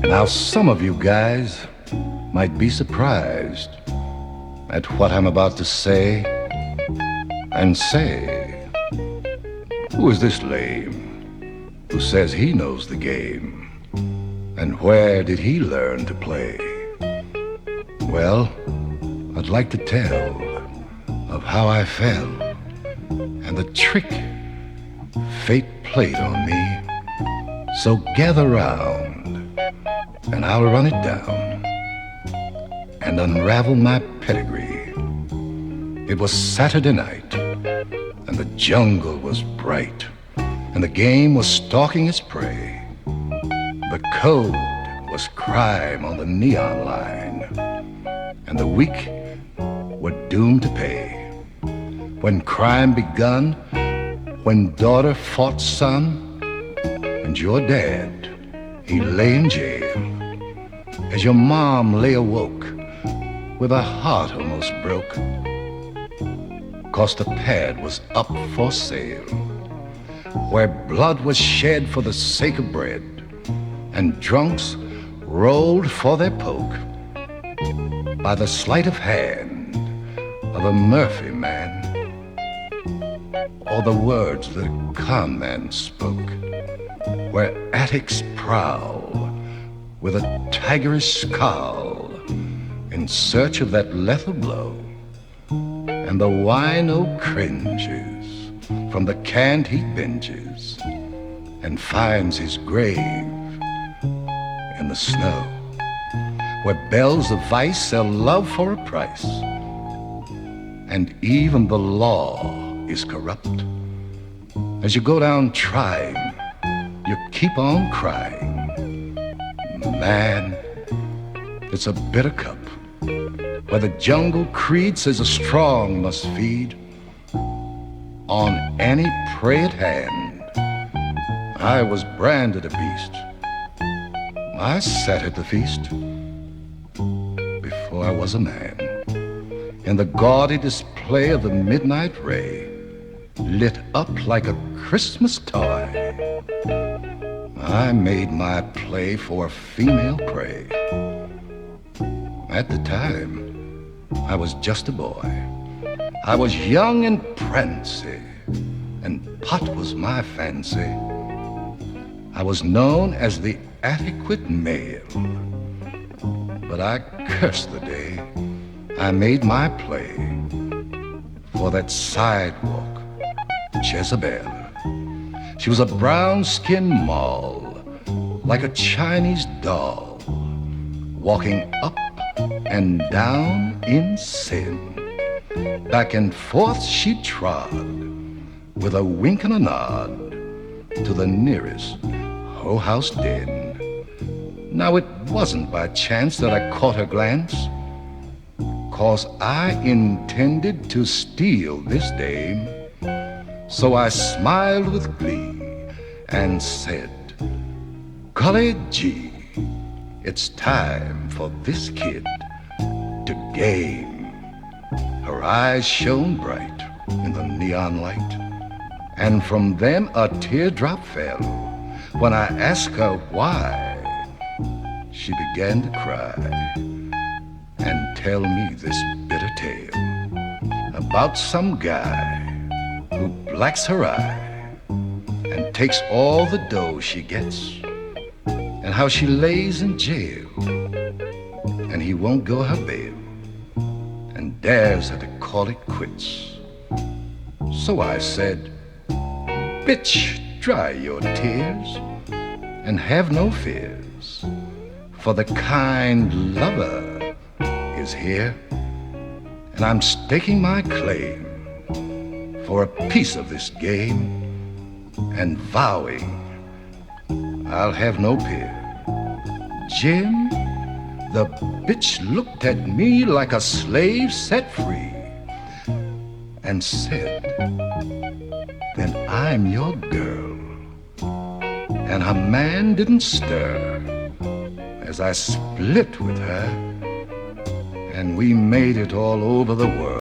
Now, some of you guys might be surprised at what I'm about to say and say, who is this lame who says he knows the game? And where did he learn to play? Well, I'd like to tell of how I fell and the trick fate played on me. So gather round and I'll run it down and unravel my pedigree. It was Saturday night and the jungle was bright and the game was stalking its prey. The code was crime on the neon line, and the weak were doomed to pay. When crime begun, when daughter fought son, and your dad, he lay in jail, as your mom lay awoke with her heart almost broke, 'cause the pad was up for sale, where blood was shed for the sake of bread, and drunks rolled for their poke, by the sleight of hand of a Murphy man, or the words that a con man spoke, where attics prowl with a tigerish scowl in search of that lethal blow, and the wino cringes from the canned heat binges and finds his grave in the snow, where bells of vice sell love for a price, and even the law is corrupt. As you go down trying, you keep on crying. Man, it's a bitter cup, where the jungle creed says a strong must feed on any prey at hand. I was branded a beast. I sat at the feast before I was a man, in the gaudy display of the midnight ray, lit up like a Christmas toy. I made my play for female prey. At the time, I was just a boy. I was young and prancy, and pot was my fancy. I was known as the adequate male, but I cursed the day I made my play for that sidewalk Jezebel. She was a brown-skinned moll, like a Chinese doll, walking up and down in sin. Back and forth she trod, with a wink and a nod, to the nearest hoe-house den. Now it wasn't by chance that I caught her glance, 'cause I intended to steal this dame. So I smiled with glee and said, "Golly gee, it's time for this kid to game." Her eyes shone bright in the neon light, and from them a teardrop fell. When I asked her why, she began to cry and tell me this bitter tale about some guy who blacks her eye and takes all the dough she gets, and how she lays in jail and he won't go her bail, and dares her to call it quits. So I said, "Bitch, dry your tears and have no fears, for the kind lover is here, and I'm staking my claim for a piece of this game, and vowing I'll have no peer." Jim, the bitch looked at me like a slave set free and said, "Then I'm your girl." And her man didn't stir as I split with her, and we made it all over the world.